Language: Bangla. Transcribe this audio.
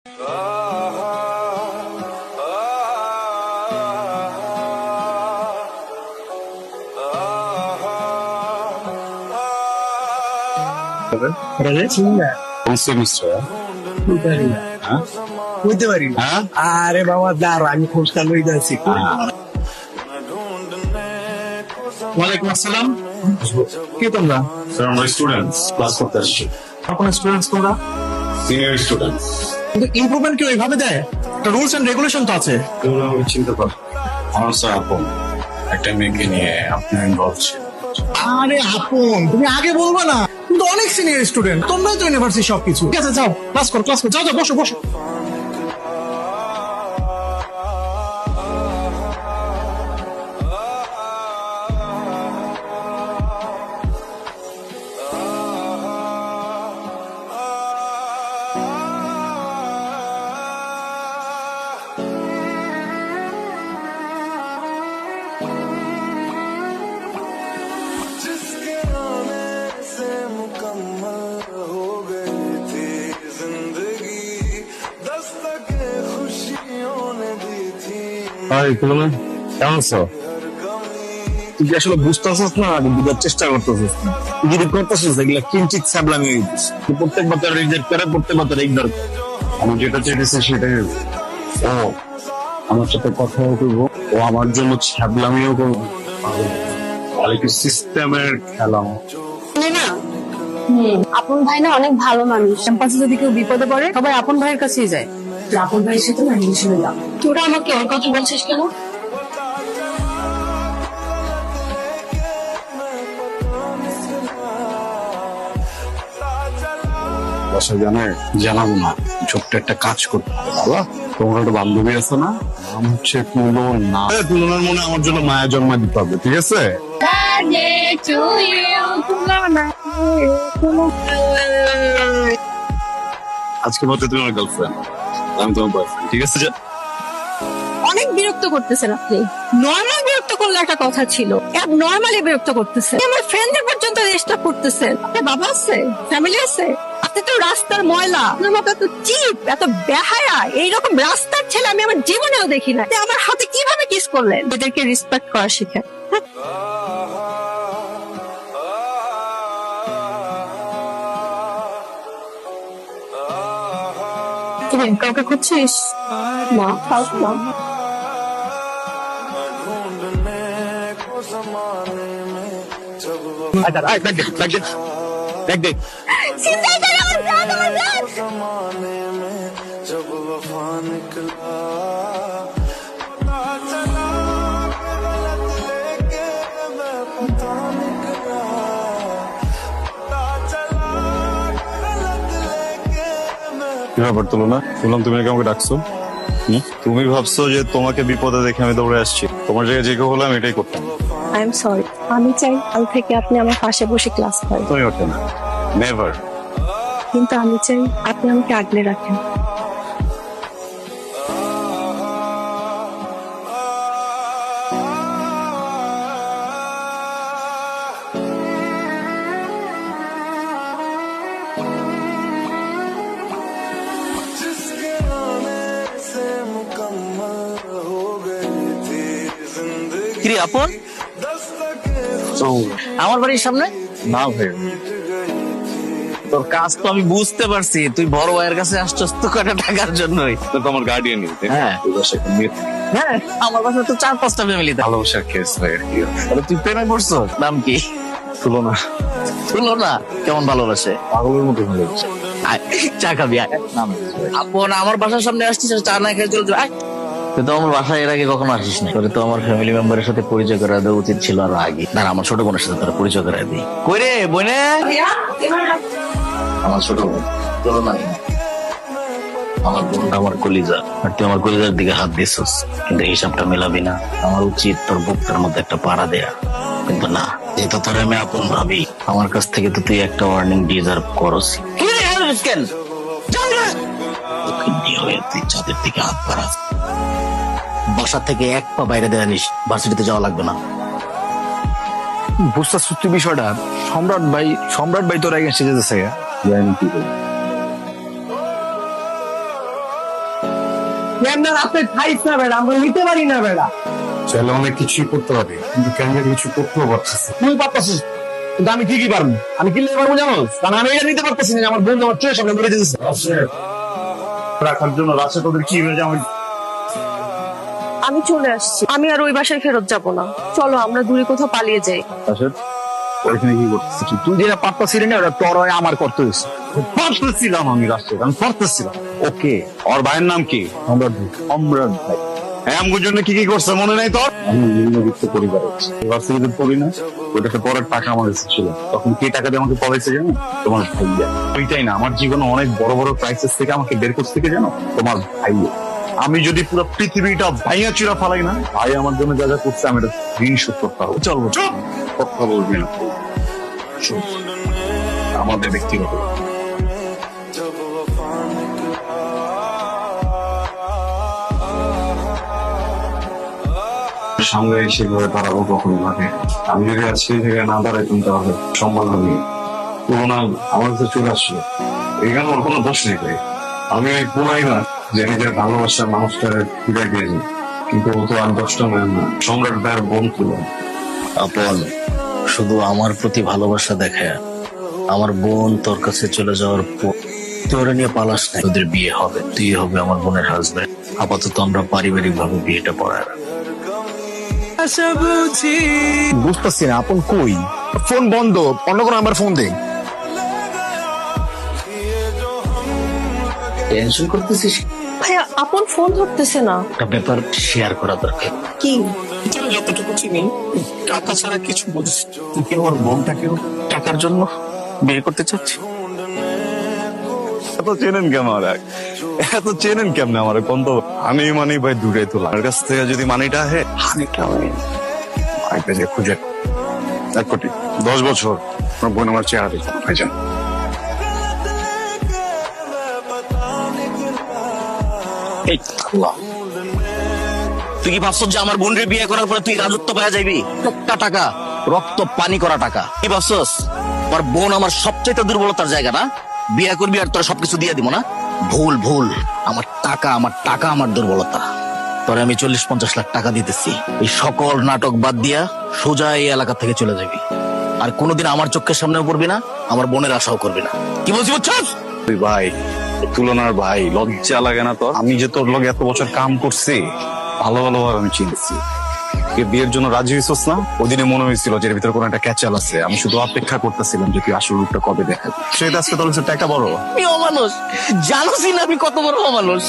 আরে বাবা দাঁড়, আমি খোঁজটা লই যাচ্ছি। ওয়ালাইকুম আসসালাম। কি তোমরা? আমরা স্টুডেন্টস, ক্লাস করতে আসছি। কোন স্টুডেন্টস তোমরা? Senior students. কিন্তু ইমপ্রুভমেন্ট কি ওইভাবে দেয়? একটা রুলস এন্ড রেগুলেশন তো আছে। তোমরা আমাকে চিন্তা কর। আমার স্যার আপন একটা মেয়েকে নিয়ে আপনি ইনভলভ ছিল। আরে আপন, তুমি আগে বলবা না? তুমি তো অনেক সিনিয়র স্টুডেন্ট, তোমরাই তো ইউনিভার্সিটি সবকিছু। ঠিক আছে, যাও ক্লাস করো, যাও যাও, বসো বসো। কেমন আছো? তুই কি আসলে বুঝতেছিস না? আমি বুঝার চেষ্টা করতেছিস না। তুই যদি করতেছিস এগুলা কিঞ্চিত সাবলামি হয়ে গেছিস। তুই প্রত্যেক বছর রিজেক্ট করে, প্রত্যেক বছর ইগনোর করে। আমি যেটা চেয়েছি সেটাই ও আমার সাথে কথাও করবো, ও আমার জন্য ছাবলামিও করবো। সিস্টেমের খেলা। আপন ভাই না অনেক ভালো মানুষ। ক্যাম্পাসে যদি কেউ বিপদে পড়ে সবাই আপন ভাইয়ের কাছেই যায়। আপন ভাইয়ের সাথে না হিসেবে দাও। তোরা আমাকে ওর কথা বলছিস কেন? বাসা জানাবো না, ছোট্ট একটা কাজ করতে হবে। বাবা, তোমার একটা বান্ধবী আছে না, নাম হচ্ছে তুলনা। তুলনার মনে আমার জন্য মায়া জন্মা দিতে হবে, ঠিক আছে? আজকে মধ্যে তুমি আমার গার্লফ্রেন্ড, আমি তোমার বয়ফ্রেন্ড, ঠিক আছে? অনেক বিরক্ত করতেছেন আপনি। নর্মাল বিরক্ত করলে একটা কথা ছিল, নর্মালি বিরক্ত করতেছেন। আমার ফ্রেন্ডদের পর্যন্ত ডিস্টার্ব করতেছেন। আপনার বাবা আছে, ফ্যামিলি আছে? আপনি তো রাস্তার ময়লা। আপনার মতো এত চিপ, এত বেহায়া, এইরকম রাস্তার ছেলে আমি আমার জীবনেও দেখি না। আমার হাতে কিভাবে কিস করলেন? এদেরকে রেসপেক্ট করা শিখে। কাউকে খুঁজছিস? না, না। কি ব্যাপার তুলনা? শুনলাম তুমি নাকি আমাকে ডাকছো। তুমি ভাবছো যে তোমাকে বিপদে দেখে আমি দৌড়ে আসছি? তোমার জায়গায় যে কেউ হলো আমি এটাই করতাম। I am sorry. আমি চাই কাল থেকে আপনি আমার পাশে বসে ক্লাস করেন। তুমি ওঠে না, নেভার। কিন্তু আমি চাই আপনি আমাকে আগলে রাখেন। কিরে আপন, আমার বাড়ির সামনে? না ভাই, তোর কাজ তো আমি বুঝতে পারছি। তুই বড় ভাইয়ের কাছে আসছস তো কটা টাকার জন্যই। তো আমার গার্ডিয়ান। হ্যাঁ হ্যাঁ, আমার কাছে তো 4-5টা ফ্যামিলি। ভালোবাসার কেস ভাই। তুই প্রেমে পড়ছো? নাম কি? তুলনা। তুলনা কেমন ভালোবাসে? পাগলের মতো ভালোবাসে। চা খাবি? আপন আমার বাসার সামনে আসছিস, চা না খেয়ে চল। তুই তো আমার বাসায় এর আগে কখনো আসিস না। তোর তো আমার ফ্যামিলি মেম্বারের সাথে পরিচয় করা দেওয়া উচিত ছিল আরো আগে। না, আমার ছোট বোনের সাথে তোর পরিচয় করা দিই। কই রে বোনে? আমার ছোট বোন তুলনা। আমার বোনটা আমার কলিজা, আর তুই আমার কলিজার দিকে হাত দিছিস, কিন্তু হিসাবটা মেলাবি না। আমার উচিত তোর বুকটার মধ্যে একটা পাড়া দেয়া, কিন্তু না, যেহেতু তোর আমি আপন ভাবি, আমার কাছ থেকে তো তুই একটা ওয়ার্নিং ডিজার্ভ করস। কেন তুই চাঁদের দিকে হাত বাড়াস? বাসা থেকে এক পা বাইরে দেওয়া নিস, ভার্সিটিতে যাওয়া লাগবে না। বুঝতে সত্যি বিষয়টা। সম্রাট ভাই তোর এগেন্সে যেতেছে। জানি কি ক্যামেরা রাতে খাইছ না বেড়া, আমরা নিতে পারি না বেড়া। চাইলে অনেক কিছুই করতে পারি, কিন্তু ক্যামেরা কিছু করতেও পারতেছি। তুই পারতাছিস, কিন্তু আমি কি পারবো? আমি কি লেগে পারবো জানো? কারণ আমি এটা নিতে পারতেছি না যে আমার বন্ধু আমার চোখের সামনে মেরে দিতেছে। রাখার জন্য রাশে তোদের কি হয়েছে আমি আমি চলে আসছি, আমি আর ওই বাসায় ফেরত যাব না। চলো আমরা দূরে কোথাও পালিয়ে যাই। ওইখানে কি করতেছিস? তুই যেটা পারতাছিলি না ওটা তোর হয় আমার করতে হয়েছে। পারতেছিলাম আমি রাষ্ট্রে, আমি পারতেছিলাম। ওকে, ওর ভাইয়ের নাম কি? সম্রাট ভাই হ্যাঁ, আমার জন্য কি কি করছে মনে নাই তোর? আমি নিম্নবিত্ত পরিবারে ইউনিভার্সিটিতে পড়ি না, ওইটাতে পড়ার টাকা আমার কাছে ছিল। তখন কে টাকা দিয়ে আমাকে পড়াইছে জানো? তোমার ভাইয়া। ওইটাই না, আমার জীবনে অনেক বড় বড় ক্রাইসিস থেকে আমাকে বের করতে থেকে জানো? তোমার ভাইয়া। আমি যদি পুরো পৃথিবীটা ভাইয়া চিরা ফালাই না, ভাই আমার জন্য যা যা করছে আমি এটা ঋণ শোধ করতে হবে। চলবো, চুপ, কথা বলবি না। চুপ। আমাদের ব্যক্তিগত সামনে সেভাবে দাঁড়াবো কখনো ভাবে। আমি যদি আজকে এই জায়গায় না দাঁড়াইতাম তাহলে সম্মান নেই, তুলনা আমার কাছে চলে আসলো। এখানে ওর কোনো দোষ নেই ভাই। আমি ওই পুরাই না যে নিজের ভালোবাসার মানুষটা ফিরে গিয়েছি, কিন্তু ও তো আর দশটা নয় না, সম্রাট ভাইয়ের বোন তুলো। আপন শুধু আমার প্রতি ভালোবাসা দেখে আমার বোন তোর কাছে চলে যাওয়ার পর তোর নিয়ে পালাস না। তোদের বিয়ে হবে, তুই হবে আমার বোনের হাজবেন্ড। আপাতত আমরা পারিবারিক ভাবে বিয়েটা পড়ায় রাখবো। বুঝতেছি না আপন কই? ফোন বন্ধ, অন্য কোনো নাম্বার ফোন দে। টেনশন করতেছিস? ভাইয়া আপন ফোন ধরতেছে না। একটা ব্যাপার শেয়ার করা দরকার। কি? যতটুকু চিনি টাকা ছাড়া কিছু বুঝিস। তুই কি আমার বোনটাকেও টাকার জন্য বিয়ে করতে চাচ্ছি? এত চেনেন কেমন আর এত চেনেন কেমনে আমার কোন তো আমি মানি ভাই দূরে তোলা আমার কাছ থেকে যদি মানিটা আহে হানিটা আমি ভাইকে যে খুঁজে 1 কোটি 10 বছর আমার বোন আমার চেহারা দেখো ভাইজান। এই আল্লাহ, তুই কি ভাবছ যে আমার বোনরে বিয়ে করার পরে তুই রাজত্ব পাওয়া যাবি? একটা টাকা রক্ত পানি করা টাকা। কি ভাবছস আমার বোন আমার সবচেয়ে দুর্বলতার জায়গা না? বিয়ে করবি আর তোরা সবকিছু দিয়ে দিব না? ভুল ভুল, আমার টাকা আমার দুর্বলতা। তোরে আমি 40-50 লাখ টাকা দিতেছি, এই সকল নাটক বাদ দিয়া সোজা এই এলাকা থেকে চলে যাবি। আর কোনোদিন আমার চোখের সামনেও পড়বি না, আমার বোনের আশাও করবি না। কি বলছি বুঝছস? তুই ভাই তুলনার ভাই, লজ্জা লাগে না তোর? আমি যে তোর লগে এত বছর কাম করছি, ভালো ভালোভাবে আমি চিনছি। তুই বিয়ের জন্য রাজি হইছস না? ওই দিনে মনে হয়েছিল যে এর ভিতরে কোনো একটা ক্যাচাল আছে। আমি শুধু অপেক্ষা করতেছিলাম যে তুই আসল রূপটা কবে দেখাবি। সেটা আজকে তোর কাছে টাকা বড়। আমি অমানুষ, জানোসই না আমি কত বড় অমানুষ।